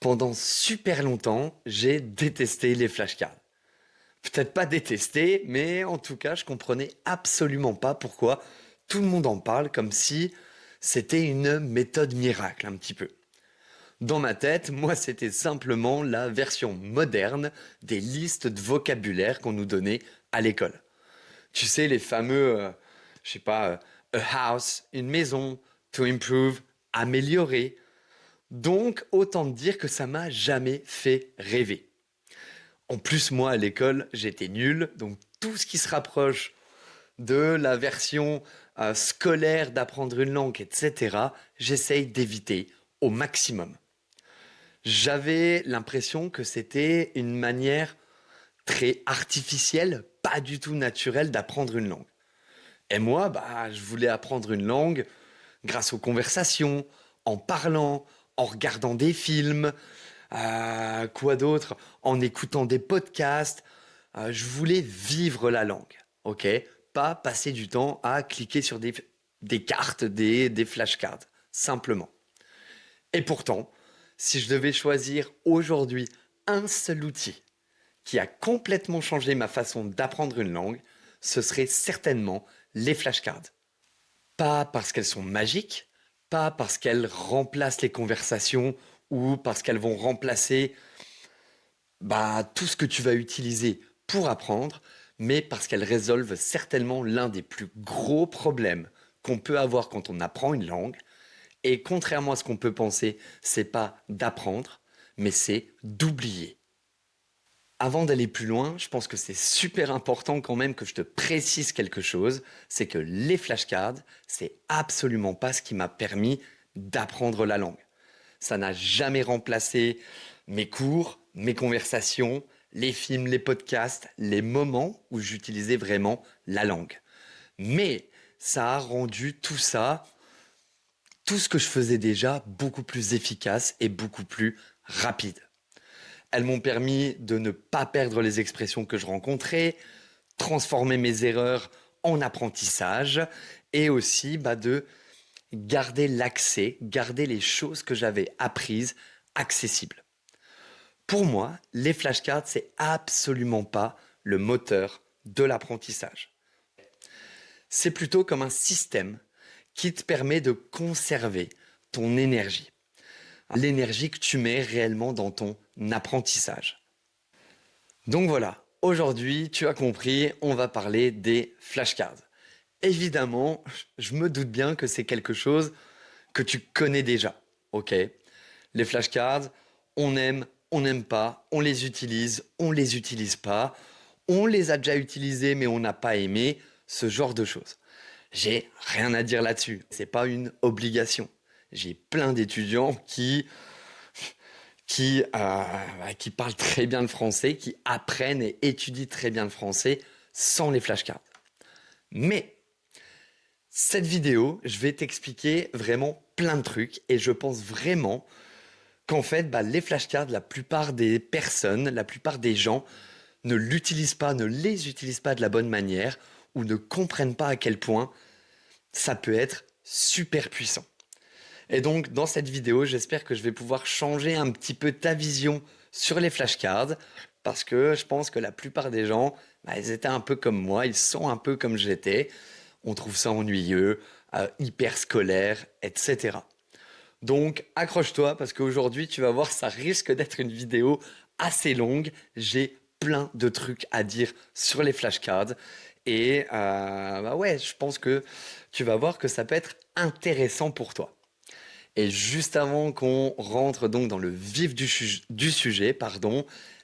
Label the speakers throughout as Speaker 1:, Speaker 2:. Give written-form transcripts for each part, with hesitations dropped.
Speaker 1: Pendant super longtemps, j'ai détesté les flashcards. Peut-être pas détesté, mais en tout cas, je comprenais absolument pas pourquoi tout le monde en parle comme si c'était une méthode miracle un petit peu. Dans ma tête, moi, c'était simplement la version moderne des listes de vocabulaire qu'on nous donnait à l'école. Tu sais, les fameux, je sais pas, a house, une maison, to improve, améliorer. Donc, autant te dire que ça m'a jamais fait rêver. En plus, moi, à l'école, j'étais nul, donc tout ce qui se rapproche de la version scolaire d'apprendre une langue, etc., j'essaye d'éviter au maximum. J'avais l'impression que c'était une manière très artificielle, pas du tout naturelle d'apprendre une langue. Et moi, je voulais apprendre une langue grâce aux conversations, en parlant, en regardant des films, quoi d'autre, en écoutant des podcasts. Je voulais vivre la langue, ok? Pas passer du temps à cliquer sur des cartes, des flashcards, simplement. Et pourtant, si je devais choisir aujourd'hui un seul outil qui a complètement changé ma façon d'apprendre une langue, ce serait certainement les flashcards. Pas parce qu'elles sont magiques, pas parce qu'elles remplacent les conversations ou parce qu'elles vont remplacer tout ce que tu vas utiliser pour apprendre, mais parce qu'elles résolvent certainement l'un des plus gros problèmes qu'on peut avoir quand on apprend une langue. Et contrairement à ce qu'on peut penser, c'est pas d'apprendre, mais c'est d'oublier. Avant d'aller plus loin, je pense que c'est super important quand même que je te précise quelque chose, c'est que les flashcards, c'est absolument pas ce qui m'a permis d'apprendre la langue. Ça n'a jamais remplacé mes cours, mes conversations, les films, les podcasts, les moments où j'utilisais vraiment la langue. Mais ça a rendu tout ça, tout ce que je faisais déjà, beaucoup plus efficace et beaucoup plus rapide. Elles m'ont permis de ne pas perdre les expressions que je rencontrais, transformer mes erreurs en apprentissage et aussi de garder l'accès, garder les choses que j'avais apprises accessibles. Pour moi, les flashcards, c'est absolument pas le moteur de l'apprentissage. C'est plutôt comme un système qui te permet de conserver ton énergie. L'énergie que tu mets réellement dans ton apprentissage. Donc voilà, aujourd'hui, tu as compris, on va parler des flashcards. Évidemment, je me doute bien que c'est quelque chose que tu connais déjà, ok? Les flashcards, on n'aime pas, on les utilise pas, on les a déjà utilisés mais on n'a pas aimé, ce genre de choses. J'ai rien à dire là-dessus, c'est pas une obligation. J'ai plein d'étudiants qui parlent très bien le français, qui apprennent et étudient très bien le français sans les flashcards. Mais cette vidéo, je vais t'expliquer vraiment plein de trucs et je pense vraiment qu'en fait, les flashcards, la plupart des personnes, la plupart des gens ne l'utilisent pas, ne les utilisent pas de la bonne manière ou ne comprennent pas à quel point ça peut être super puissant. Et donc, dans cette vidéo, j'espère que je vais pouvoir changer un petit peu ta vision sur les flashcards parce que je pense que la plupart des gens, ils étaient un peu comme moi, ils sont un peu comme j'étais. On trouve ça ennuyeux, hyper scolaire, etc. Donc, accroche-toi parce qu'aujourd'hui, tu vas voir, ça risque d'être une vidéo assez longue. J'ai plein de trucs à dire sur les flashcards. Et je pense que tu vas voir que ça peut être intéressant pour toi. Et juste avant qu'on rentre donc dans le vif du sujet,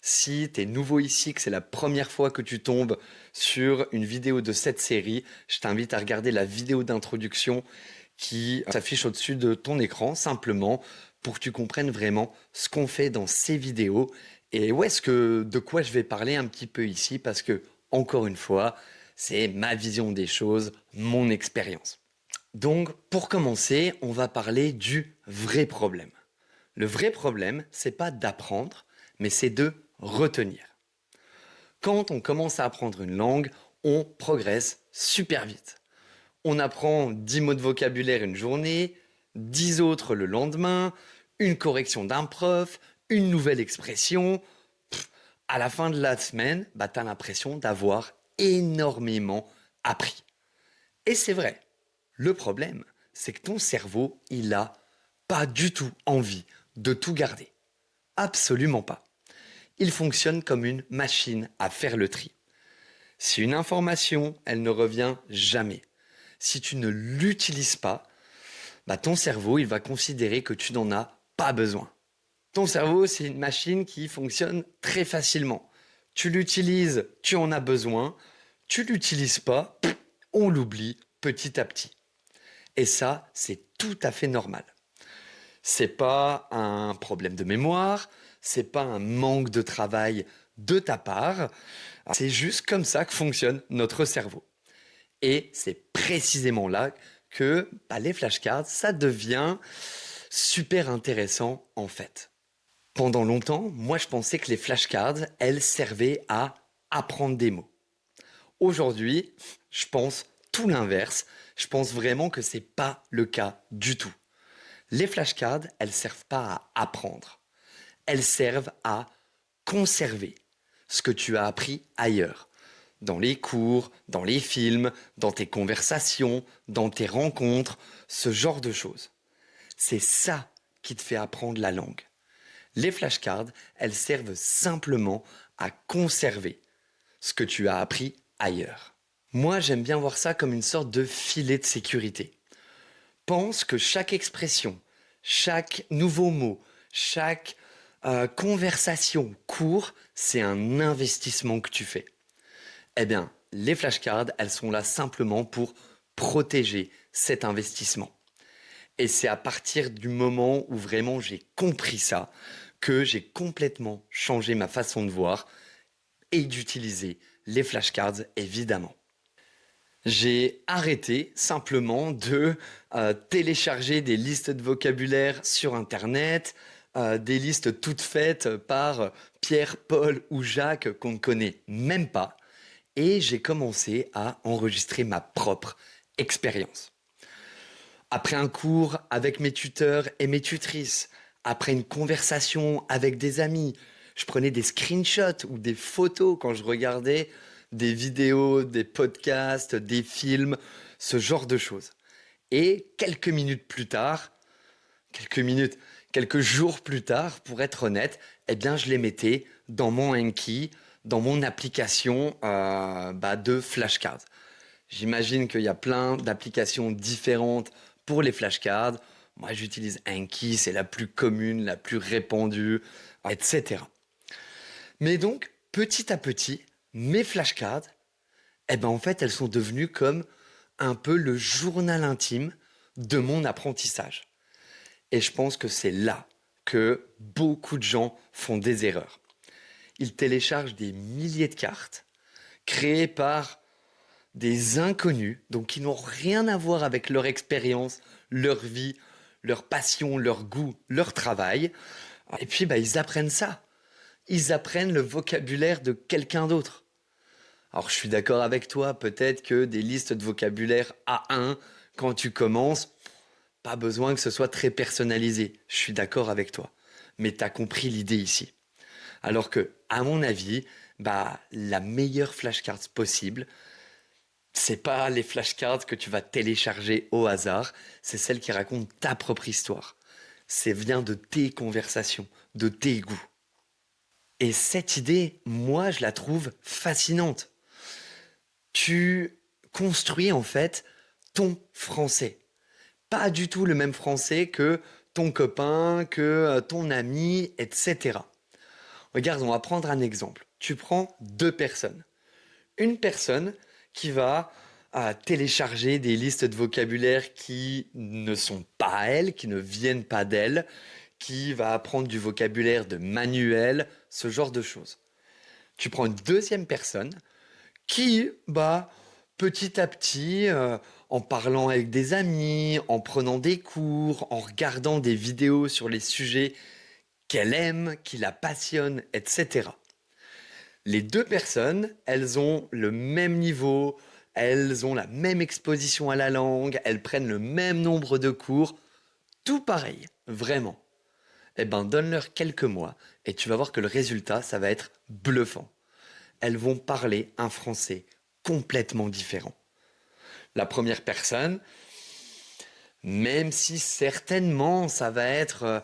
Speaker 1: si tu es nouveau ici, que c'est la première fois que tu tombes sur une vidéo de cette série, je t'invite à regarder la vidéo d'introduction qui s'affiche au-dessus de ton écran, simplement pour que tu comprennes vraiment ce qu'on fait dans ces vidéos et de quoi je vais parler un petit peu ici, parce que, encore une fois, c'est ma vision des choses, mon expérience. Donc, pour commencer, on va parler du vrai problème. Le vrai problème, c'est pas d'apprendre, mais c'est de retenir. Quand on commence à apprendre une langue, on progresse super vite. On apprend 10 mots de vocabulaire une journée, 10 autres le lendemain, une correction d'un prof, une nouvelle expression. À la fin de la semaine, tu as l'impression d'avoir énormément appris. Et c'est vrai. Le problème, c'est que ton cerveau, il a pas du tout envie de tout garder. Absolument pas. Il fonctionne comme une machine à faire le tri. Si une information, elle ne revient jamais, si tu ne l'utilises pas, ton cerveau, il va considérer que tu n'en as pas besoin. Ton cerveau, c'est une machine qui fonctionne très facilement. Tu l'utilises, tu en as besoin. Tu l'utilises pas, on l'oublie petit à petit. Et ça, c'est tout à fait normal. C'est pas un problème de mémoire, c'est pas un manque de travail de ta part. C'est juste comme ça que fonctionne notre cerveau. Et c'est précisément là que les flashcards, ça devient super intéressant en fait. Pendant longtemps, moi je pensais que les flashcards, elles servaient à apprendre des mots. Aujourd'hui, je pense tout l'inverse. Je pense vraiment que c'est pas le cas du tout. Les flashcards, elles servent pas à apprendre. Elles servent à conserver ce que tu as appris ailleurs. Dans les cours, dans les films, dans tes conversations, dans tes rencontres, ce genre de choses. C'est ça qui te fait apprendre la langue. Les flashcards, elles servent simplement à conserver ce que tu as appris ailleurs. Moi, j'aime bien voir ça comme une sorte de filet de sécurité. Pense que chaque expression, chaque nouveau mot, chaque conversation, cours, c'est un investissement que tu fais. Eh bien, les flashcards, elles sont là simplement pour protéger cet investissement. Et c'est à partir du moment où vraiment j'ai compris ça que j'ai complètement changé ma façon de voir et d'utiliser les flashcards, évidemment. J'ai arrêté simplement de télécharger des listes de vocabulaire sur Internet, des listes toutes faites par Pierre, Paul ou Jacques qu'on ne connaît même pas. Et j'ai commencé à enregistrer ma propre expérience. Après un cours avec mes tuteurs et mes tutrices, après une conversation avec des amis, je prenais des screenshots ou des photos quand je regardais des vidéos, des podcasts, des films, ce genre de choses. Et quelques jours plus tard, pour être honnête, je les mettais dans mon Anki, dans mon application de flashcards. J'imagine qu'il y a plein d'applications différentes pour les flashcards. Moi, j'utilise Anki, c'est la plus commune, la plus répandue, etc. Mais donc, petit à petit, mes flashcards, en fait, elles sont devenues comme un peu le journal intime de mon apprentissage. Et je pense que c'est là que beaucoup de gens font des erreurs. Ils téléchargent des milliers de cartes créées par des inconnus, donc qui n'ont rien à voir avec leur expérience, leur vie, leur passion, leur goût, leur travail. Et puis, ils apprennent ça. Ils apprennent le vocabulaire de quelqu'un d'autre. Alors, je suis d'accord avec toi, peut-être que des listes de vocabulaire A1, quand tu commences, pas besoin que ce soit très personnalisé. Je suis d'accord avec toi. Mais tu as compris l'idée ici. Alors que, à mon avis, la meilleure flashcard possible, c'est pas les flashcards que tu vas télécharger au hasard, c'est celles qui racontent ta propre histoire. C'est vient de tes conversations, de tes goûts. Et cette idée, moi, je la trouve fascinante. Tu construis en fait ton français. Pas du tout le même français que ton copain, que ton ami, etc. Regarde, on va prendre un exemple. Tu prends deux personnes. Une personne qui va télécharger des listes de vocabulaire qui ne sont pas à elle, qui ne viennent pas d'elle, qui va apprendre du vocabulaire de manuel, ce genre de choses. Tu prends une deuxième personne qui, petit à petit, en parlant avec des amis, en prenant des cours, en regardant des vidéos sur les sujets qu'elle aime, qui la passionnent, etc. Les deux personnes, elles ont le même niveau, elles ont la même exposition à la langue, elles prennent le même nombre de cours, tout pareil, vraiment. Eh ben, donne-leur quelques mois et tu vas voir que le résultat, ça va être bluffant. Elles vont parler un français complètement différent. La première personne, même si certainement ça va être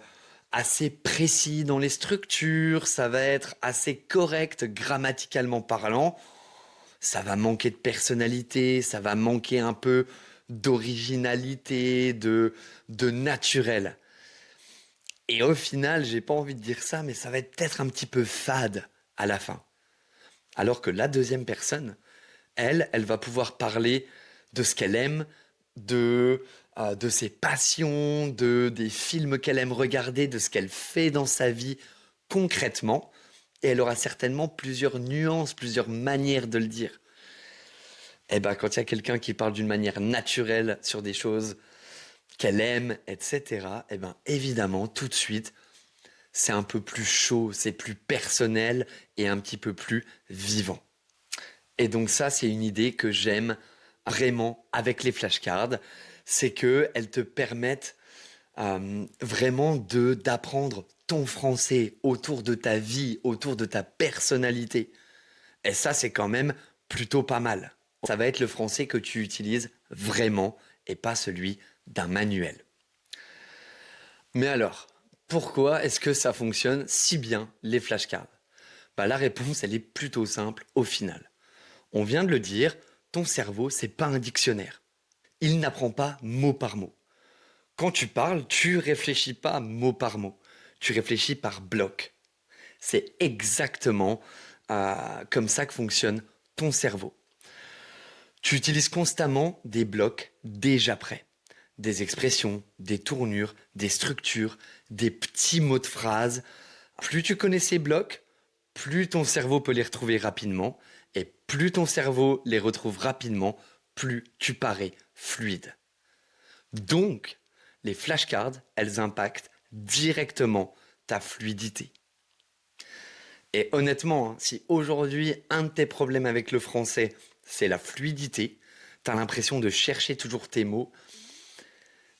Speaker 1: assez précis dans les structures, ça va être assez correct grammaticalement parlant, ça va manquer de personnalité, ça va manquer un peu d'originalité, de naturel. Et au final, j'ai pas envie de dire ça, mais ça va être peut-être un petit peu fade à la fin. Alors que la deuxième personne, elle va pouvoir parler de ce qu'elle aime, de ses passions, des films qu'elle aime regarder, de ce qu'elle fait dans sa vie concrètement. Et elle aura certainement plusieurs nuances, plusieurs manières de le dire. Et ben, quand il y a quelqu'un qui parle d'une manière naturelle sur des choses qu'elle aime, etc., et ben, évidemment, tout de suite, c'est un peu plus chaud, c'est plus personnel et un petit peu plus vivant. Et donc ça, c'est une idée que j'aime vraiment avec les flashcards, c'est qu'elles te permettent vraiment d'apprendre ton français autour de ta vie, autour de ta personnalité. Et ça, c'est quand même plutôt pas mal. Ça va être le français que tu utilises vraiment et pas celui d'un manuel. Mais alors, pourquoi est-ce que ça fonctionne si bien, les flashcards? Bah, la réponse, elle est plutôt simple au final. On vient de le dire, ton cerveau, c'est pas un dictionnaire. Il n'apprend pas mot par mot. Quand tu parles, tu réfléchis pas mot par mot. Tu réfléchis par bloc. C'est exactement comme ça que fonctionne ton cerveau. Tu utilises constamment des blocs déjà prêts. Des expressions, des tournures, des structures, des petits mots de phrase. Plus tu connais ces blocs, plus ton cerveau peut les retrouver rapidement. Et plus ton cerveau les retrouve rapidement, plus tu parais fluide. Donc, les flashcards, elles impactent directement ta fluidité. Et honnêtement, si aujourd'hui, un de tes problèmes avec le français, c'est la fluidité, t'as l'impression de chercher toujours tes mots,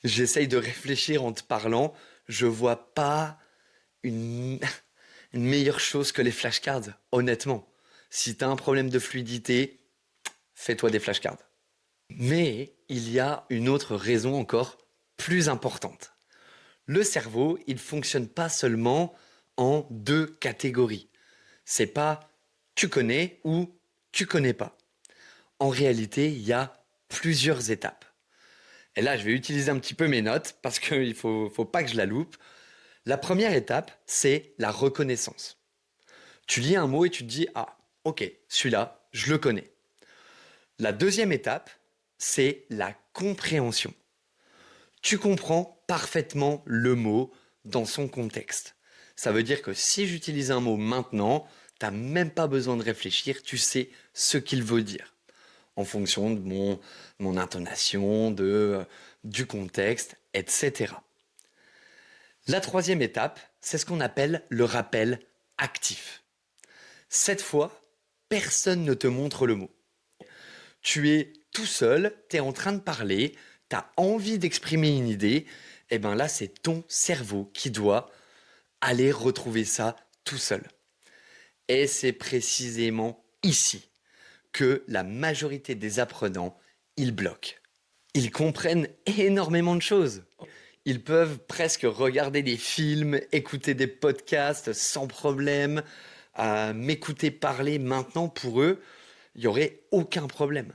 Speaker 1: j'essaye de réfléchir en te parlant, je vois pas une, une meilleure chose que les flashcards, honnêtement. Si t'as un problème de fluidité, fais-toi des flashcards. Mais il y a une autre raison encore plus importante. Le cerveau, il fonctionne pas seulement en deux catégories. C'est pas tu connais ou tu connais pas. En réalité, il y a plusieurs étapes. Et là, je vais utiliser un petit peu mes notes parce qu'il faut pas que je la loupe. La première étape, c'est la reconnaissance. Tu lis un mot et tu te dis ah, ok, celui-là, je le connais. La deuxième étape, c'est la compréhension. Tu comprends parfaitement le mot dans son contexte. Ça veut dire que si j'utilise un mot maintenant, tu n'as même pas besoin de réfléchir, tu sais ce qu'il veut dire en fonction de mon intonation, du contexte, etc. La troisième étape, c'est ce qu'on appelle le rappel actif. Cette fois, personne ne te montre le mot. Tu es tout seul, tu es en train de parler, tu as envie d'exprimer une idée, et bien là, c'est ton cerveau qui doit aller retrouver ça tout seul. Et c'est précisément ici que la majorité des apprenants, ils bloquent. Ils comprennent énormément de choses. Ils peuvent presque regarder des films, écouter des podcasts sans problème, m'écouter parler maintenant pour eux, il n'y aurait aucun problème.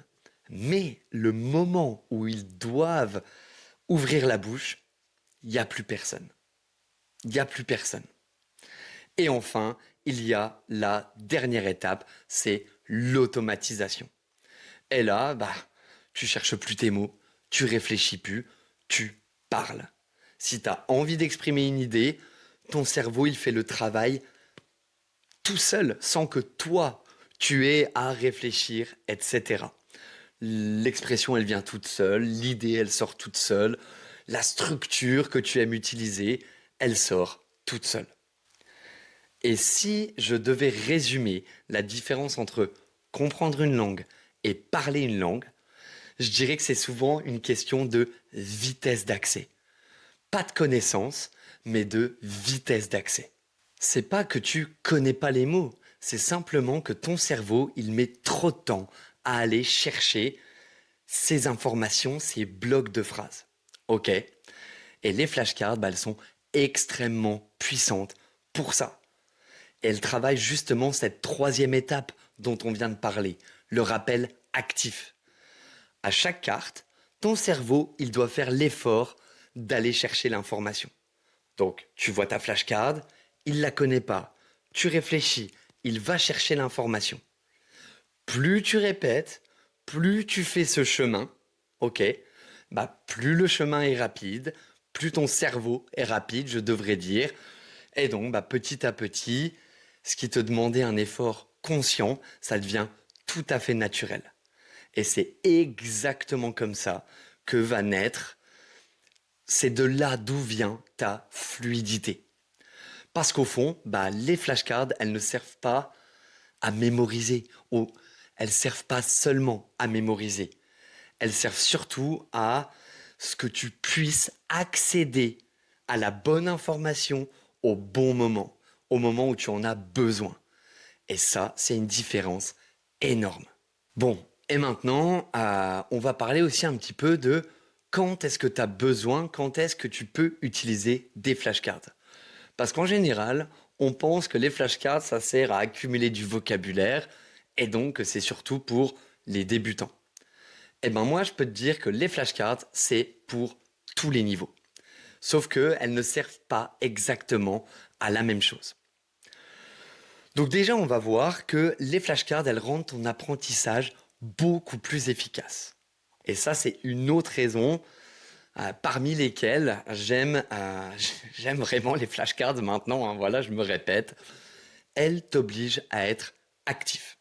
Speaker 1: Mais le moment où ils doivent ouvrir la bouche, il n'y a plus personne. Il n'y a plus personne. Et enfin, il y a la dernière étape, c'est l'automatisation. Et là, tu cherches plus tes mots, tu réfléchis plus, tu parles. Si tu as envie d'exprimer une idée, ton cerveau, il fait le travail tout seul, sans que toi, tu aies à réfléchir, etc. L'expression, elle vient toute seule, l'idée, elle sort toute seule, la structure que tu aimes utiliser, elle sort toute seule. Et si je devais résumer la différence entre comprendre une langue et parler une langue, je dirais que c'est souvent une question de vitesse d'accès. Pas de connaissance, mais de vitesse d'accès. C'est pas que tu connais pas les mots, c'est simplement que ton cerveau, il met trop de temps à aller chercher ces informations, ces blocs de phrases. Ok? Et les flashcards, elles sont extrêmement puissantes pour ça. Et elles travaillent justement cette troisième étape dont on vient de parler, le rappel actif. À chaque carte, ton cerveau, il doit faire l'effort d'aller chercher l'information. Donc, tu vois ta flashcard, il la connaît pas. Tu réfléchis, il va chercher l'information. Plus tu répètes, plus tu fais ce chemin, ok, plus le chemin est rapide, plus ton cerveau est rapide, je devrais dire. Et donc, petit à petit, ce qui te demandait un effort conscient, ça devient tout à fait naturel. Et c'est exactement comme ça que va naître, c'est de là d'où vient ta fluidité. Parce qu'au fond, les flashcards, elles ne servent pas à mémoriser, ou elles servent pas seulement à mémoriser. Elles servent surtout à ce que tu puisses accéder à la bonne information au bon moment, au moment où tu en as besoin. Et ça, c'est une différence énorme. Bon, et maintenant, on va parler aussi un petit peu de quand est-ce que tu as besoin, quand est-ce que tu peux utiliser des flashcards. Parce qu'en général, on pense que les flashcards, ça sert à accumuler du vocabulaire et donc que c'est surtout pour les débutants. Eh ben moi, je peux te dire que les flashcards, c'est pour tous les niveaux. Sauf qu'elles ne servent pas exactement à la même chose. Donc déjà, on va voir que les flashcards, elles rendent ton apprentissage beaucoup plus efficace. Et ça, c'est une autre raison parmi lesquelles j'aime vraiment les flashcards maintenant. Hein, voilà, je me répète. Elles t'obligent à être actif.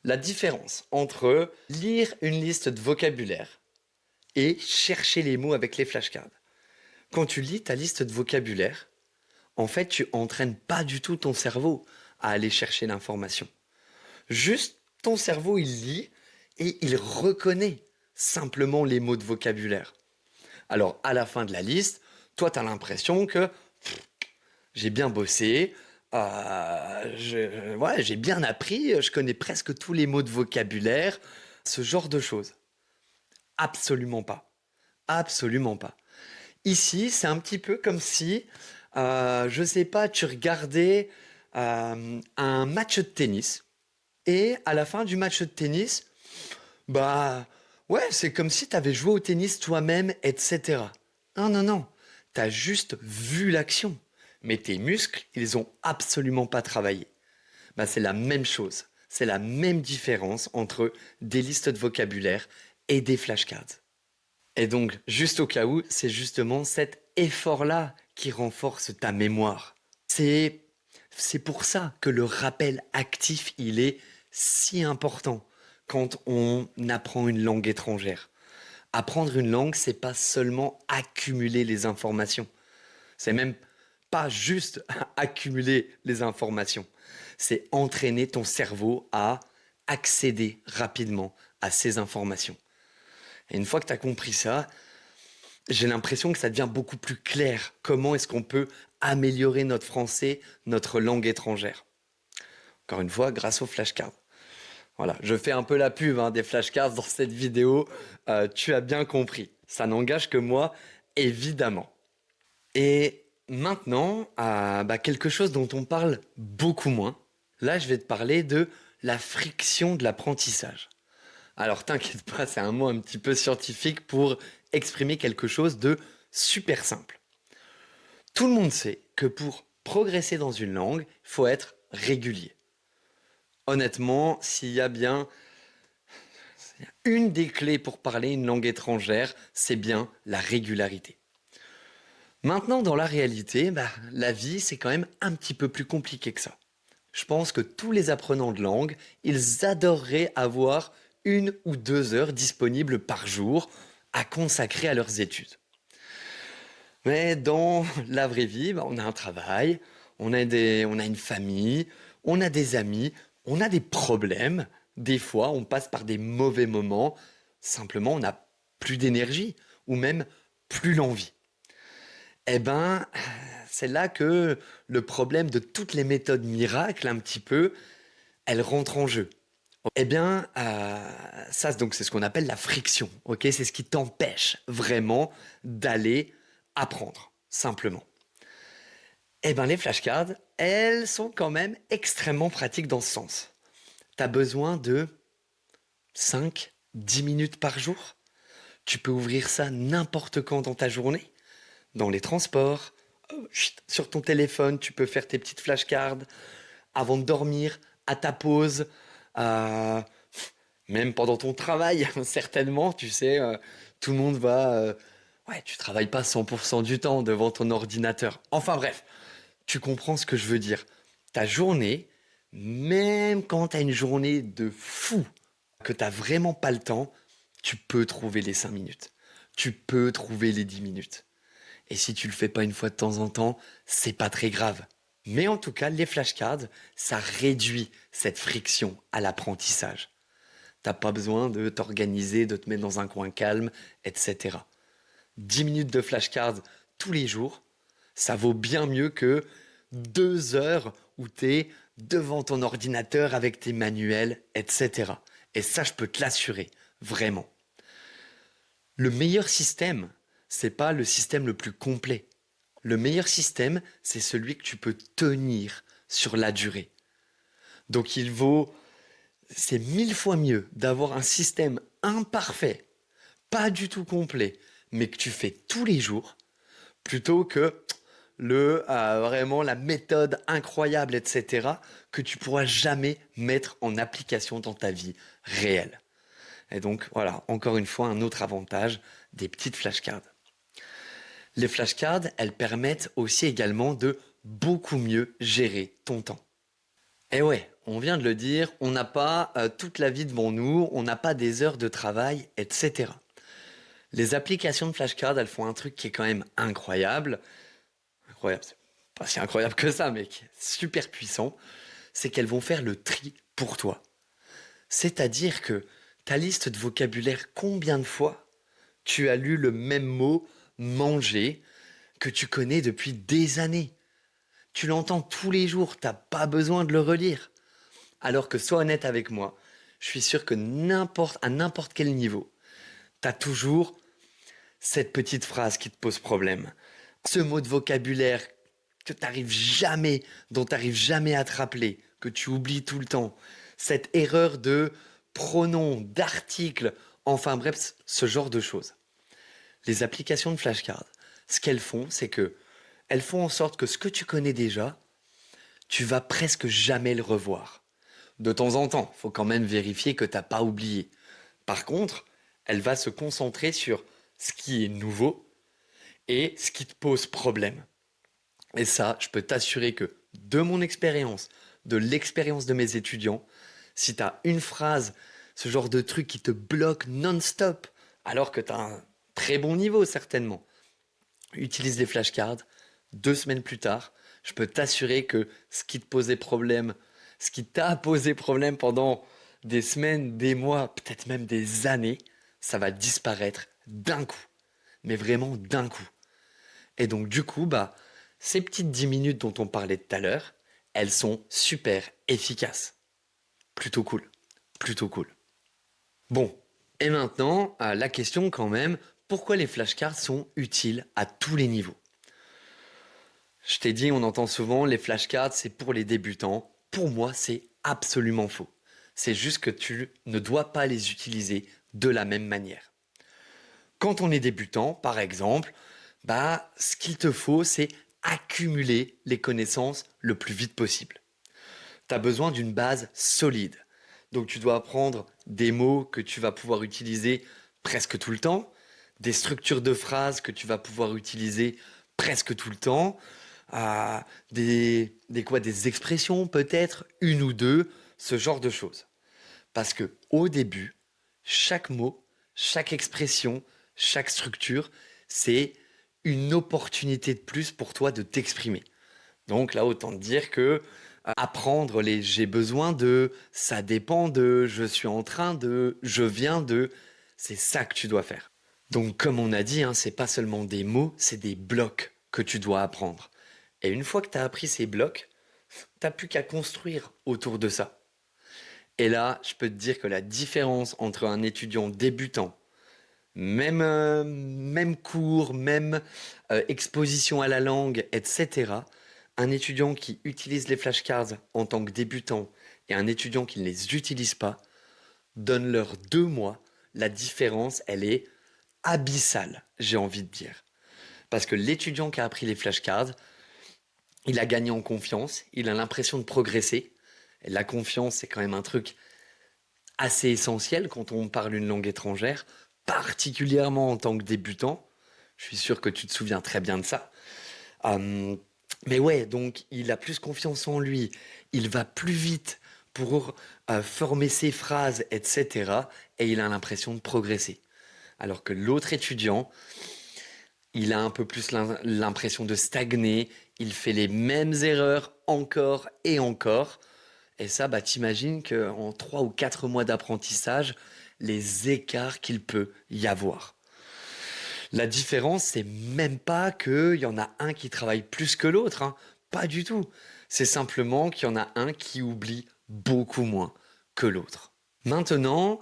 Speaker 1: La différence entre lire une liste de vocabulaire et chercher les mots avec les flashcards. Quand tu lis ta liste de vocabulaire, en fait, tu entraînes pas du tout ton cerveau à aller chercher l'information. Juste, ton cerveau, il lit et il reconnaît simplement les mots de vocabulaire. Alors, à la fin de la liste, toi, tu as l'impression que j'ai bien bossé, j'ai bien appris, je connais presque tous les mots de vocabulaire, ce genre de choses. Absolument pas. Absolument pas. Ici, c'est un petit peu comme si, je sais pas, tu regardais un match de tennis et à la fin du match de tennis, ouais, c'est comme si tu avais joué au tennis toi-même, etc. Non, non, non. Tu as juste vu l'action. Mais tes muscles, ils ont absolument pas travaillé. C'est la même chose. C'est la même différence entre des listes de vocabulaire et des flashcards. Et donc, juste au cas où, c'est justement cet effort-là qui renforce ta mémoire. C'est pour ça que le rappel actif, il est si important quand on apprend une langue étrangère. Apprendre une langue, c'est pas seulement accumuler les informations. C'est même pas juste accumuler les informations. C'est entraîner ton cerveau à accéder rapidement à ces informations. Et une fois que tu as compris ça, j'ai l'impression que ça devient beaucoup plus clair. Comment est-ce qu'on peut améliorer notre français, notre langue étrangère? Encore une fois, grâce aux flashcards. Voilà, je fais un peu la pub des flashcards dans cette vidéo. Tu as bien compris. Ça n'engage que moi, évidemment. Et maintenant, quelque chose dont on parle beaucoup moins. Là, je vais te parler de la friction de l'apprentissage. Alors, t'inquiète pas, c'est un mot un petit peu scientifique pour exprimer quelque chose de super simple. Tout le monde sait que pour progresser dans une langue, il faut être régulier. Honnêtement, s'il y a bien une des clés pour parler une langue étrangère, c'est bien la régularité. Maintenant, dans la réalité, la vie, c'est quand même un petit peu plus compliqué que ça. Je pense que tous les apprenants de langue, ils adoreraient avoir 1 ou 2 heures disponibles par jour à consacrer à leurs études. Mais dans la vraie vie, on a un travail, on a une famille, on a des amis, on a des problèmes. Des fois, on passe par des mauvais moments. Simplement, on n'a plus d'énergie ou même plus l'envie. Eh ben, c'est là que le problème de toutes les méthodes miracles, un petit peu, elles rentrent en jeu. Eh bien, ça, donc, c'est ce qu'on appelle la friction. Ok, c'est ce qui t'empêche vraiment d'aller apprendre, simplement. Eh bien, les flashcards, elles sont quand même extrêmement pratiques dans ce sens. Tu as besoin de 5, 10 minutes par jour. Tu peux ouvrir ça n'importe quand dans ta journée, dans les transports, sur ton téléphone, tu peux faire tes petites flashcards avant de dormir, à ta pause, euh, même pendant ton travail, certainement, tu sais, tout le monde va... ouais, tu travailles pas 100% du temps devant ton ordinateur. Enfin bref, tu comprends ce que je veux dire. Ta journée, même quand tu as une journée de fou, que tu n'as vraiment pas le temps, tu peux trouver les 5 minutes. Tu peux trouver les 10 minutes. Et si tu le fais pas une fois de temps en temps, c'est pas très grave. Mais en tout cas, les flashcards, ça réduit cette friction à l'apprentissage. T'as pas besoin de t'organiser, de te mettre dans un coin calme, etc. 10 minutes de flashcards tous les jours, ça vaut bien mieux que 2 heures où t'es devant ton ordinateur avec tes manuels, etc. Et ça, je peux te l'assurer, vraiment. Le meilleur système, c'est pas le système le plus complet. Le meilleur système, c'est celui que tu peux tenir sur la durée. Donc c'est 1000 fois mieux d'avoir un système imparfait, pas du tout complet, mais que tu fais tous les jours, plutôt que vraiment la méthode incroyable, etc., que tu pourras jamais mettre en application dans ta vie réelle. Et donc voilà, encore une fois, un autre avantage des petites flashcards. Les flashcards, elles permettent aussi également de beaucoup mieux gérer ton temps. Et ouais, on vient de le dire, on n'a pas toute la vie devant nous, on n'a pas des heures de travail, etc. Les applications de flashcards, elles font un truc qui est quand même incroyable. Incroyable, c'est pas si incroyable que ça, mais qui est super puissant. C'est qu'elles vont faire le tri pour toi. C'est-à-dire que ta liste de vocabulaire, combien de fois tu as lu le même mot manger que tu connais depuis des années. Tu l'entends tous les jours, t'as pas besoin de le relire. Alors que sois honnête avec moi, je suis sûr que à n'importe quel niveau, t'as toujours cette petite phrase qui te pose problème. Ce mot de vocabulaire que t'arrives jamais, dont t'arrives jamais à te rappeler, que tu oublies tout le temps. Cette erreur de pronom, d'article, enfin bref, ce genre de choses. Les applications de flashcards, ce qu'elles font, c'est que elles font en sorte que ce que tu connais déjà, tu vas presque jamais le revoir. De temps en temps, il faut quand même vérifier que tu n'as pas oublié. Par contre, elle va se concentrer sur ce qui est nouveau et ce qui te pose problème. Et ça, je peux t'assurer que de mon expérience, de l'expérience de mes étudiants, si tu as une phrase, ce genre de truc qui te bloque non-stop, alors que tu as un très bon niveau certainement, utilise les flashcards, 2 semaines plus tard, je peux t'assurer que ce qui te posait problème, ce qui t'a posé problème pendant des semaines, des mois, peut-être même des années, ça va disparaître d'un coup. Mais vraiment d'un coup. Et donc du coup, ces petites 10 minutes dont on parlait tout à l'heure, elles sont super efficaces. Plutôt cool. Plutôt cool. Bon, et maintenant, la question quand même, pourquoi les flashcards sont utiles à tous les niveaux? Je t'ai dit, on entend souvent les flashcards, c'est pour les débutants. Pour moi, c'est absolument faux. C'est juste que tu ne dois pas les utiliser de la même manière. Quand on est débutant, par exemple, ce qu'il te faut, c'est accumuler les connaissances le plus vite possible. Tu as besoin d'une base solide. Donc tu dois apprendre des mots que tu vas pouvoir utiliser presque tout le temps, des structures de phrases que tu vas pouvoir utiliser presque tout le temps, des expressions peut-être, une ou deux, ce genre de choses. Parce que au début, chaque mot, chaque expression, chaque structure, c'est une opportunité de plus pour toi de t'exprimer. Donc là, autant te dire que apprendre les j'ai besoin de, ça dépend de, je suis en train de, je viens de, c'est ça que tu dois faire. Donc comme on a dit, c'est pas seulement des mots, c'est des blocs. que tu dois apprendre. Et une fois que tu as appris ces blocs, tu n'as plus qu'à construire autour de ça. Et là, je peux te dire que la différence entre un étudiant débutant, même cours, même exposition à la langue, etc., un étudiant qui utilise les flashcards en tant que débutant et un étudiant qui ne les utilise pas, donne-leur 2 mois, la différence, elle est abyssale, j'ai envie de dire. Parce que l'étudiant qui a appris les flashcards, il a gagné en confiance, il a l'impression de progresser. Et la confiance, c'est quand même un truc assez essentiel quand on parle une langue étrangère, particulièrement en tant que débutant. Je suis sûr que tu te souviens très bien de ça. Euh, mais ouais, donc il a plus confiance en lui, il va plus vite pour former ses phrases, etc. Et il a l'impression de progresser. Alors que l'autre étudiant, il a un peu plus l'impression de stagner, il fait les mêmes erreurs encore et encore. Et ça, bah, t'imagines qu'en 3 ou 4 mois d'apprentissage, les écarts qu'il peut y avoir. La différence, c'est même pas qu'il y en a un qui travaille plus que l'autre, hein. Pas du tout. C'est simplement qu'il y en a un qui oublie beaucoup moins que l'autre. Maintenant,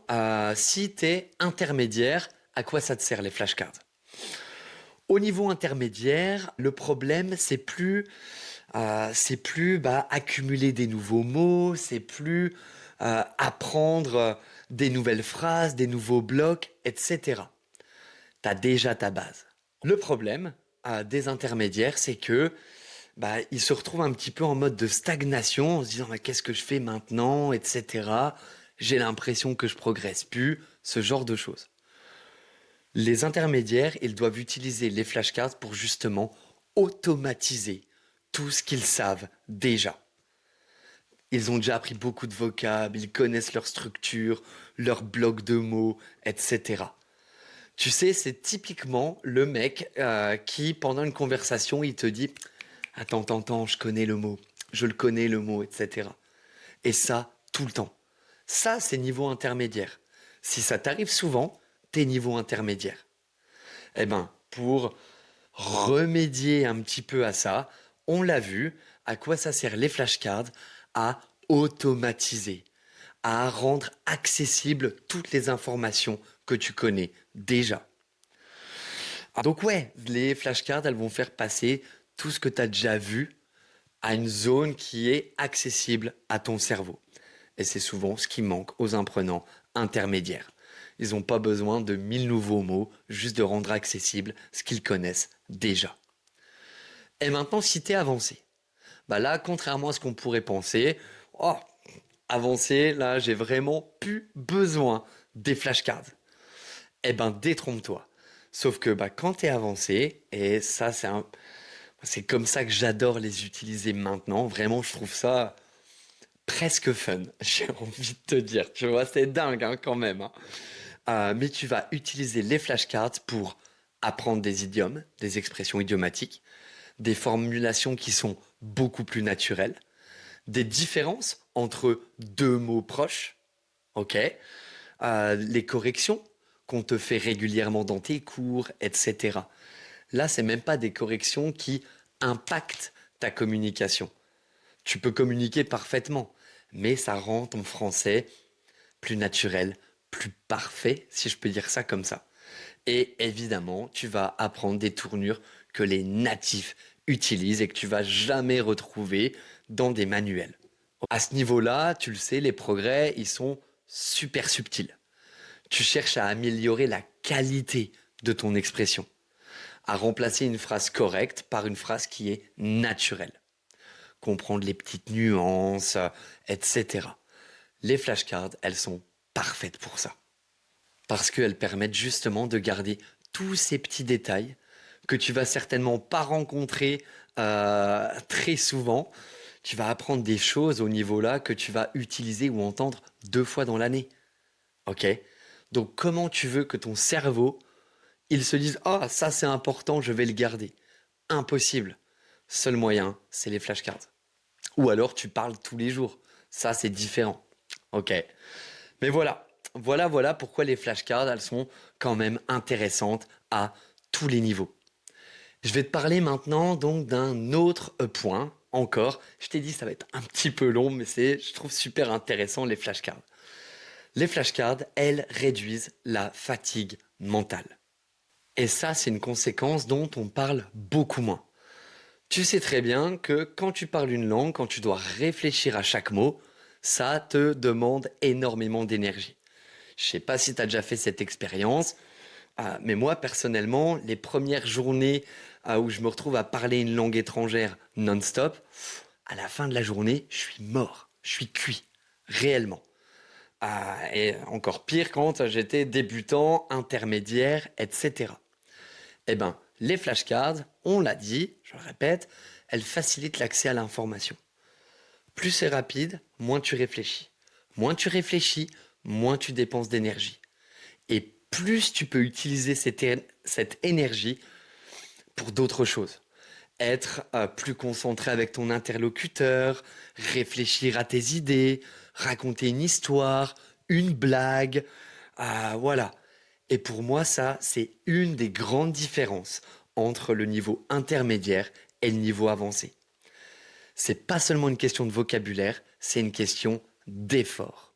Speaker 1: si tu es intermédiaire, à quoi ça te sert les flashcards? Au niveau intermédiaire, le problème, c'est plus accumuler des nouveaux mots, c'est plus apprendre des nouvelles phrases, des nouveaux blocs, etc. Tu as déjà ta base. Le problème des intermédiaires, c'est que ils se retrouvent un petit peu en mode de stagnation, en se disant mais qu'est-ce que je fais maintenant, etc. J'ai l'impression que je progresse plus, ce genre de choses. Les intermédiaires, ils doivent utiliser les flashcards pour justement automatiser tout ce qu'ils savent déjà. Ils ont déjà appris beaucoup de vocables, ils connaissent leur structure, leur bloc de mots, etc. Tu sais, c'est typiquement le mec qui, pendant une conversation, il te dit attends, je connais le mot, je le connais le mot, etc. Et ça, tout le temps. Ça, c'est niveau intermédiaire. Si ça t'arrive souvent, t'es niveau intermédiaire. Eh ben, pour remédier un petit peu à ça, on l'a vu, à quoi ça sert les flashcards? À automatiser, à rendre accessibles toutes les informations que tu connais déjà. Donc ouais, les flashcards, elles vont faire passer tout ce que tu as déjà vu à une zone qui est accessible à ton cerveau. Et c'est souvent ce qui manque aux apprenants intermédiaires. Ils n'ont pas besoin de 1000 nouveaux mots, juste de rendre accessible ce qu'ils connaissent déjà. Et maintenant, si tu es avancé, là, contrairement à ce qu'on pourrait penser, oh, avancé, là, j'ai vraiment plus besoin des flashcards. Eh ben, détrompe-toi. Sauf que quand tu es avancé, et ça, c'est comme ça que j'adore les utiliser maintenant, vraiment, je trouve ça presque fun, j'ai envie de te dire. Tu vois, c'est dingue hein, quand même. Hein. Mais tu vas utiliser les flashcards pour apprendre des idiomes, des expressions idiomatiques, des formulations qui sont beaucoup plus naturelles, des différences entre deux mots proches, ok, les corrections qu'on te fait régulièrement dans tes cours, etc. Là, c'est même pas des corrections qui impactent ta communication. Tu peux communiquer parfaitement, mais ça rend ton français plus naturel, plus parfait, si je peux dire ça comme ça. Et évidemment, tu vas apprendre des tournures que les natifs utilisent et que tu vas jamais retrouver dans des manuels. À ce niveau-là, tu le sais, les progrès, ils sont super subtils. Tu cherches à améliorer la qualité de ton expression, à remplacer une phrase correcte par une phrase qui est naturelle, comprendre les petites nuances, etc. Les flashcards, elles sont parfaites pour ça. Parce qu'elles permettent justement de garder tous ces petits détails que tu vas certainement pas rencontrer très souvent. Tu vas apprendre des choses au niveau là que tu vas utiliser ou entendre 2 fois dans l'année. Ok? Donc comment tu veux que ton cerveau, il se dise ah ça c'est important, je vais le garder. Impossible. Seul moyen, c'est les flashcards. Ou alors tu parles tous les jours. Ça c'est différent. Ok? Mais voilà pourquoi les flashcards, elles sont quand même intéressantes à tous les niveaux. Je vais te parler maintenant donc d'un autre point encore. Je t'ai dit ça va être un petit peu long, mais je trouve super intéressant les flashcards. Les flashcards, elles réduisent la fatigue mentale. Et ça, c'est une conséquence dont on parle beaucoup moins. Tu sais très bien que quand tu parles une langue, quand tu dois réfléchir à chaque mot, ça te demande énormément d'énergie. Je sais pas si tu as déjà fait cette expérience, mais moi personnellement, les premières journées où je me retrouve à parler une langue étrangère non-stop, à la fin de la journée, je suis mort, je suis cuit, réellement. Et encore pire quand j'étais débutant, intermédiaire, etc. Eh ben, les flashcards, on l'a dit, je le répète, elles facilitent l'accès à l'information. Plus c'est rapide, moins tu réfléchis. Moins tu réfléchis, moins tu dépenses d'énergie. Et plus tu peux utiliser cette énergie pour d'autres choses. Être plus concentré avec ton interlocuteur, réfléchir à tes idées, raconter une histoire, une blague, voilà. Et pour moi, ça, c'est une des grandes différences entre le niveau intermédiaire et le niveau avancé. C'est pas seulement une question de vocabulaire, c'est une question d'effort.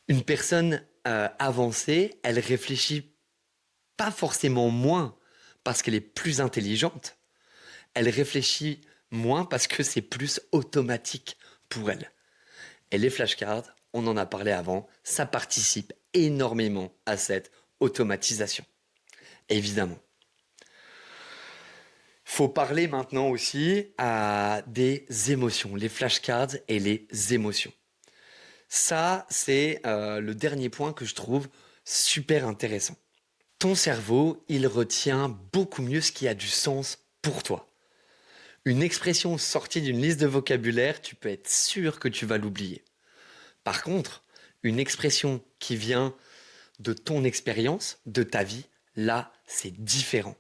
Speaker 1: Une personne avancée, elle réfléchit pas forcément moins parce qu'elle est plus intelligente, elle réfléchit moins parce que c'est plus automatique pour elle. Et les flashcards, on en a parlé avant, ça participe énormément à cette automatisation. Évidemment. Faut parler maintenant aussi des émotions, les flashcards et les émotions. Ça, c'est le dernier point que je trouve super intéressant. Ton cerveau, il retient beaucoup mieux ce qui a du sens pour toi. Une expression sortie d'une liste de vocabulaire, tu peux être sûr que tu vas l'oublier. Par contre, une expression qui vient de ton expérience, de ta vie, là, c'est différent.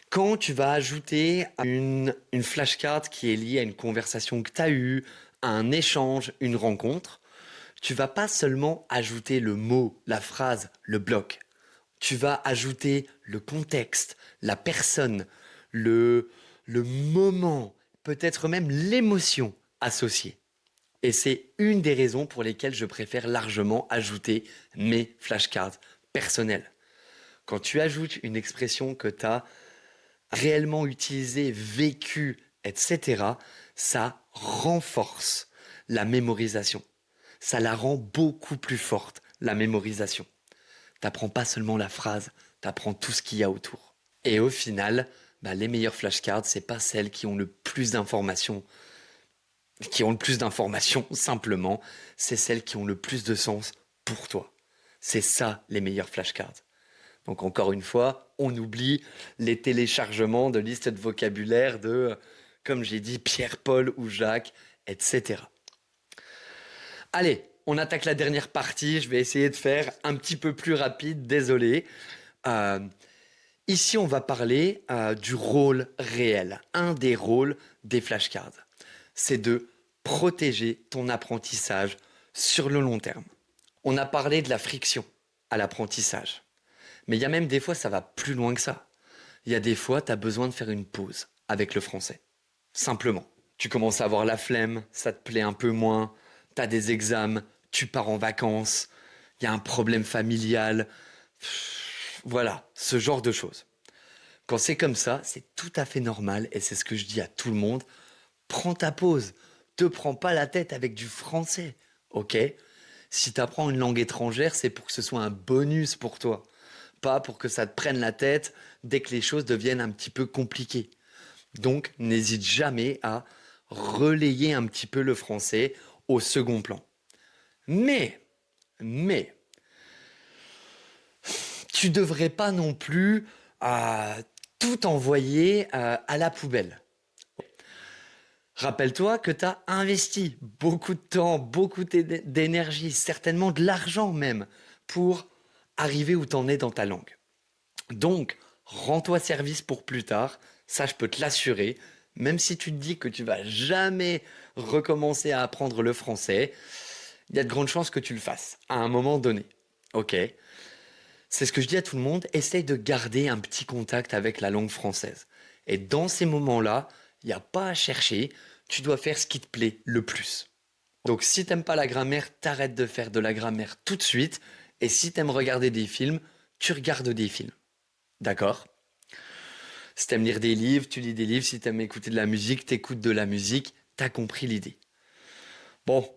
Speaker 1: Quand tu vas ajouter une flashcard qui est liée à une conversation que tu as eue, à un échange, une rencontre, tu vas pas seulement ajouter le mot, la phrase, le bloc. Tu vas ajouter le contexte, la personne, le moment, peut-être même l'émotion associée. Et c'est une des raisons pour lesquelles je préfère largement ajouter mes flashcards personnels. Quand tu ajoutes une expression que tu as réellement utilisée, vécue, etc., ça renforce la mémorisation. Ça la rend beaucoup plus forte, la mémorisation. T'apprends pas seulement la phrase, t'apprends tout ce qu'il y a autour. Et au final, les meilleures flashcards, c'est pas celles qui ont le plus d'informations, simplement, c'est celles qui ont le plus de sens pour toi. C'est ça les meilleures flashcards. Donc encore une fois, on oublie les téléchargements de listes de vocabulaire de, comme j'ai dit, Pierre, Paul ou Jacques, etc. Allez, on attaque la dernière partie. Je vais essayer de faire un petit peu plus rapide, désolé. Euh, Ici, on va parler du rôle réel. Un des rôles des flashcards, c'est de protéger ton apprentissage sur le long terme. On a parlé de la friction à l'apprentissage. Mais il y a même des fois, ça va plus loin que ça. Il y a des fois, tu as besoin de faire une pause avec le français. Simplement. Tu commences à avoir la flemme, ça te plaît un peu moins, tu as des examens, tu pars en vacances, il y a un problème familial. Voilà, ce genre de choses. Quand c'est comme ça, c'est tout à fait normal et c'est ce que je dis à tout le monde. Prends ta pause. Te prends pas la tête avec du français. Ok? Si tu apprends une langue étrangère, c'est pour que ce soit un bonus pour toi. Pas pour que ça te prenne la tête dès que les choses deviennent un petit peu compliquées. Donc, n'hésite jamais à relayer un petit peu le français au second plan. Mais, mais, tu devrais pas non plus tout envoyer à la poubelle. Rappelle-toi que tu as investi beaucoup de temps, beaucoup d'énergie, certainement de l'argent même, pour arriver où tu en es dans ta langue. Donc, rends-toi service pour plus tard, ça je peux te l'assurer, même si tu te dis que tu vas jamais recommencer à apprendre le français, il y a de grandes chances que tu le fasses à un moment donné. Ok? C'est ce que je dis à tout le monde, essaye de garder un petit contact avec la langue française. Et dans ces moments-là, il n'y a pas à chercher, tu dois faire ce qui te plaît le plus. Donc si t'aimes pas la grammaire, t'arrêtes de faire de la grammaire tout de suite. Et si t'aimes regarder des films, tu regardes des films. D'accord? Si t'aimes lire des livres, tu lis des livres. Si t'aimes écouter de la musique, t'écoutes de la musique. T'as compris l'idée. Bon,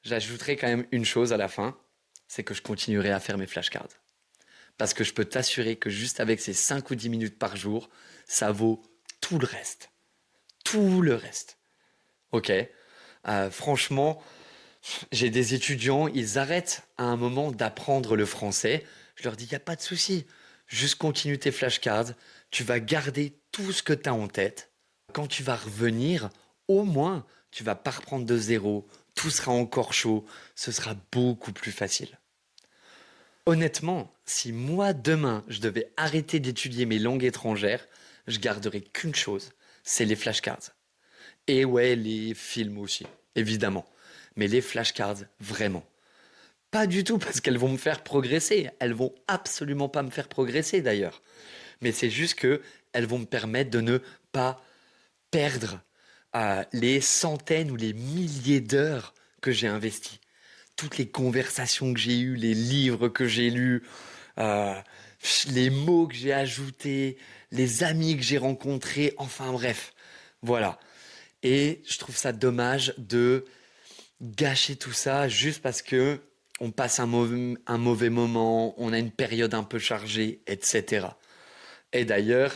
Speaker 1: j'ajouterai quand même une chose à la fin, c'est que je continuerai à faire mes flashcards. Parce que je peux t'assurer que juste avec ces 5 ou 10 minutes par jour, ça vaut tout le reste. Tout le reste. Ok? Franchement, j'ai des étudiants, ils arrêtent à un moment d'apprendre le français. Je leur dis, il n'y a pas de souci. Juste continue tes flashcards. Tu vas garder tout ce que tu as en tête. Quand tu vas revenir, au moins, tu vas pas reprendre de zéro. Tout sera encore chaud. Ce sera beaucoup plus facile. Honnêtement, si moi, demain, je devais arrêter d'étudier mes langues étrangères, je garderais qu'une chose, c'est les flashcards. Et ouais, les films aussi, évidemment. Mais les flashcards, vraiment. Pas du tout parce qu'elles vont me faire progresser. Elles vont absolument pas me faire progresser d'ailleurs. Mais c'est juste que elles vont me permettre de ne pas perdre les centaines ou les milliers d'heures que j'ai investies. Toutes les conversations que j'ai eues, les livres que j'ai lus, euh, les mots que j'ai ajoutés, les amis que j'ai rencontrés, enfin bref. Voilà. Et je trouve ça dommage de gâcher tout ça juste parce que on passe un mauvais moment, on a une période un peu chargée, etc. Et d'ailleurs,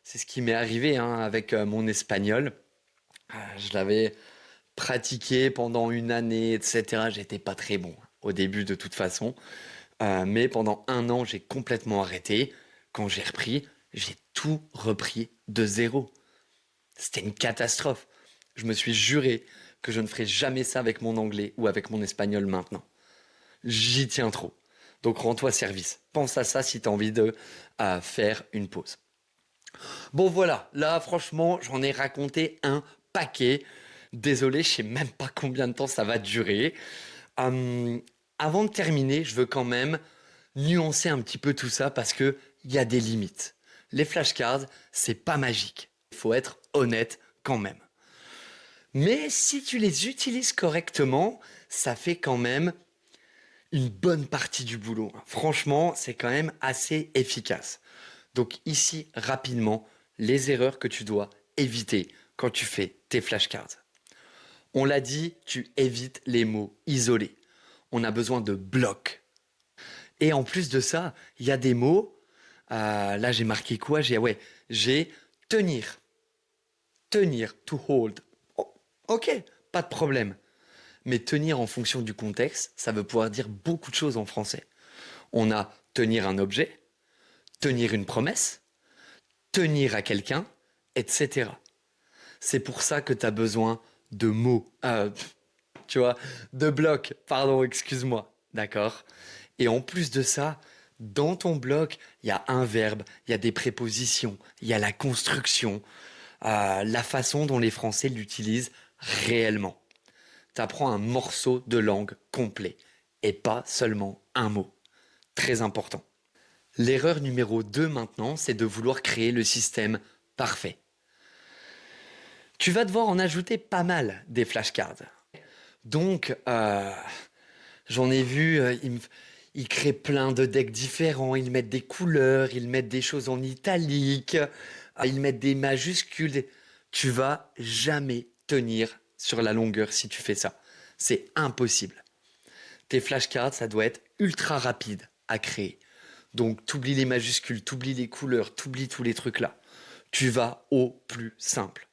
Speaker 1: c'est ce qui m'est arrivé hein, avec mon espagnol. Je l'avais pratiqué pendant une année, etc. J'étais pas très bon au début de toute façon. Mais pendant un an, j'ai complètement arrêté. Quand j'ai repris, j'ai tout repris de zéro. C'était une catastrophe. Je me suis juré que je ne ferai jamais ça avec mon anglais ou avec mon espagnol maintenant. J'y tiens trop. Donc rends-toi service. Pense à ça si tu as envie de faire une pause. Bon voilà, là franchement j'en ai raconté un paquet. Désolé, je sais même pas combien de temps ça va durer. Hum, Avant de terminer, je veux quand même nuancer un petit peu tout ça parce que il y a des limites. Les flashcards, c'est pas magique. Il faut être honnête quand même. Mais si tu les utilises correctement, ça fait quand même une bonne partie du boulot. Franchement, c'est quand même assez efficace. Donc ici, rapidement, les erreurs que tu dois éviter quand tu fais tes flashcards. On l'a dit, tu évites les mots isolés. On a besoin de blocs. Et en plus de ça, il y a des mots. Là, j'ai marqué quoi? J'ai tenir. Tenir, to hold. Oh, ok, pas de problème. Mais tenir en fonction du contexte, ça veut pouvoir dire beaucoup de choses en français. On a tenir un objet, tenir une promesse, tenir à quelqu'un, etc. C'est pour ça que tu as besoin de mots, tu vois, de blocs, pardon, excuse-moi, d'accord? Et en plus de ça, dans ton bloc, il y a un verbe, il y a des prépositions, il y a la construction, la façon dont les Français l'utilisent réellement. Tu apprends un morceau de langue complet et pas seulement un mot. Très important. L'erreur numéro 2 maintenant, c'est de vouloir créer le système parfait. Tu vas devoir en ajouter pas mal des flashcards. Donc, j'en ai vu, ils créent plein de decks différents, ils mettent des couleurs, ils mettent des choses en italique, ils mettent des majuscules. Tu vas jamais tenir sur la longueur si tu fais ça. C'est impossible. Tes flashcards, ça doit être ultra rapide à créer. Donc, t'oublies les majuscules, t'oublies les couleurs, t'oublies tous les trucs là. Tu vas au plus simple.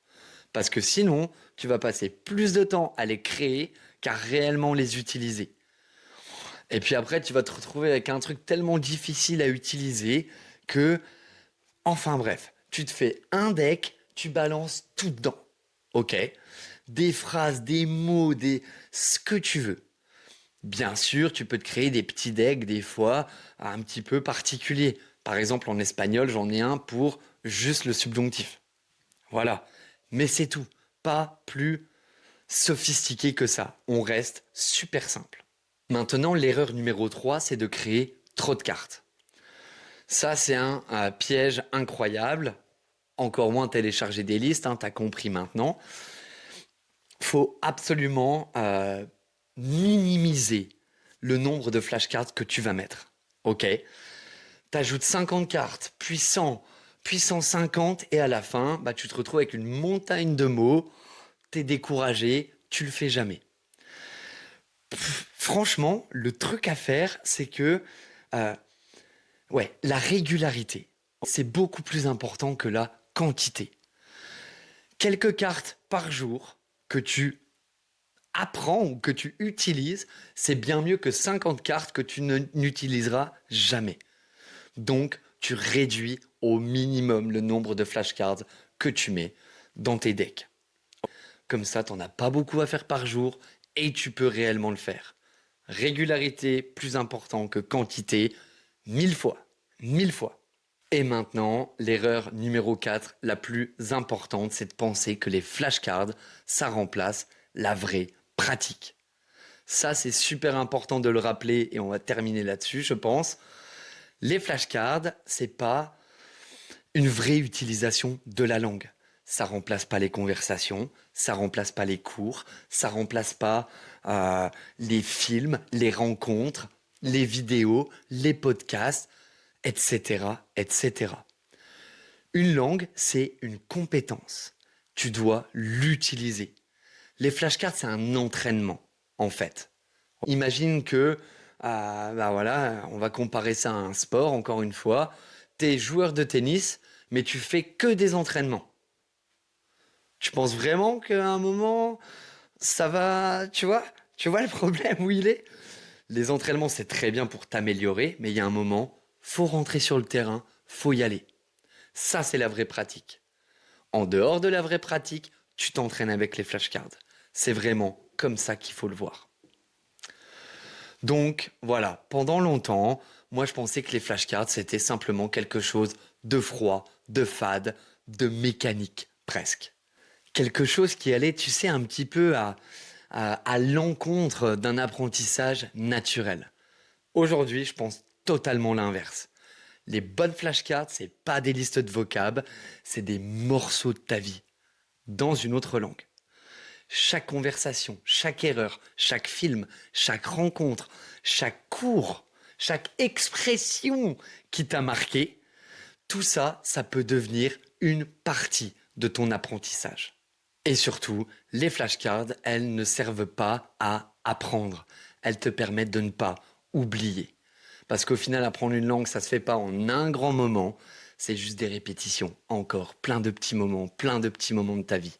Speaker 1: Parce que sinon, tu vas passer plus de temps à les créer qu'à réellement les utiliser. Et puis après, tu vas te retrouver avec un truc tellement difficile à utiliser que, enfin bref, tu te fais un deck, tu balances tout dedans. Ok? Des phrases, des mots, ce que tu veux. Bien sûr, tu peux te créer des petits decks des fois un petit peu particuliers. Par exemple, en espagnol, j'en ai un pour juste le subjonctif. Voilà. Mais c'est tout. Pas plus sophistiqué que ça. On reste super simple. Maintenant, l'erreur numéro 3, c'est de créer trop de cartes. Ça, c'est un piège incroyable. Encore moins télécharger des listes, hein, t'as compris maintenant. Faut absolument minimiser le nombre de flashcards que tu vas mettre. Ok? T'ajoutes 50 cartes, puissant 50, et à la fin, bah, tu te retrouves avec une montagne de mots, t'es découragé, tu le fais jamais. Franchement, le truc à faire, c'est que euh, ouais, la régularité, c'est beaucoup plus important que la quantité. Quelques cartes par jour que tu apprends ou que tu utilises, c'est bien mieux que 50 cartes que tu n'utiliseras jamais. Donc, tu réduis au minimum le nombre de flashcards que tu mets dans tes decks. Comme ça, tu n'en as pas beaucoup à faire par jour et tu peux réellement le faire. Régularité plus important que quantité, 1000 fois. 1000 fois. Et maintenant, l'erreur numéro 4, la plus importante, c'est de penser que les flashcards, ça remplace la vraie pratique. Ça, c'est super important de le rappeler et on va terminer là-dessus, je pense. Les flashcards, c'est pas une vraie utilisation de la langue. Ça remplace pas les conversations, ça remplace pas les cours, ça remplace pas les films, les rencontres, les vidéos, les podcasts, etc., etc. Une langue, c'est une compétence. Tu dois l'utiliser. Les flashcards, c'est un entraînement, en fait. Imagine que, bah voilà, on va comparer ça à un sport, encore une fois. Tu es joueur de tennis, mais tu fais que des entraînements. Tu penses vraiment qu'à un moment, ça va... Tu vois le problème où il est? Les entraînements, c'est très bien pour t'améliorer, mais il y a un moment, faut rentrer sur le terrain, faut y aller. Ça, c'est la vraie pratique. En dehors de la vraie pratique, tu t'entraînes avec les flashcards. C'est vraiment comme ça qu'il faut le voir. Donc voilà, pendant longtemps, moi je pensais que les flashcards c'était simplement quelque chose de froid, de fade, de mécanique presque. Quelque chose qui allait, tu sais, un petit peu à l'encontre d'un apprentissage naturel. Aujourd'hui, je pense totalement l'inverse. Les bonnes flashcards, c'est pas des listes de vocab, c'est des morceaux de ta vie dans une autre langue. Chaque conversation, chaque erreur, chaque film, chaque rencontre, chaque cours, chaque expression qui t'a marqué, tout ça, ça peut devenir une partie de ton apprentissage. Et surtout, les flashcards, elles ne servent pas à apprendre. Elles te permettent de ne pas oublier. Parce qu'au final, apprendre une langue, ça se fait pas en un grand moment. C'est juste des répétitions. Encore plein de petits moments, plein de petits moments de ta vie.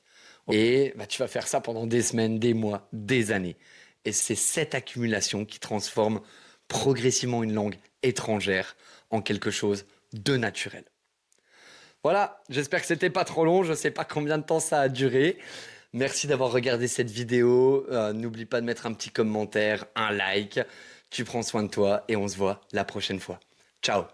Speaker 1: Et bah, tu vas faire ça pendant des semaines, des mois, des années. Et c'est cette accumulation qui transforme progressivement une langue étrangère en quelque chose de naturel. Voilà, j'espère que c'était pas trop long, je sais pas combien de temps ça a duré. Merci d'avoir regardé cette vidéo. N'oublie pas de mettre un petit commentaire, un like. Tu prends soin de toi et on se voit la prochaine fois. Ciao!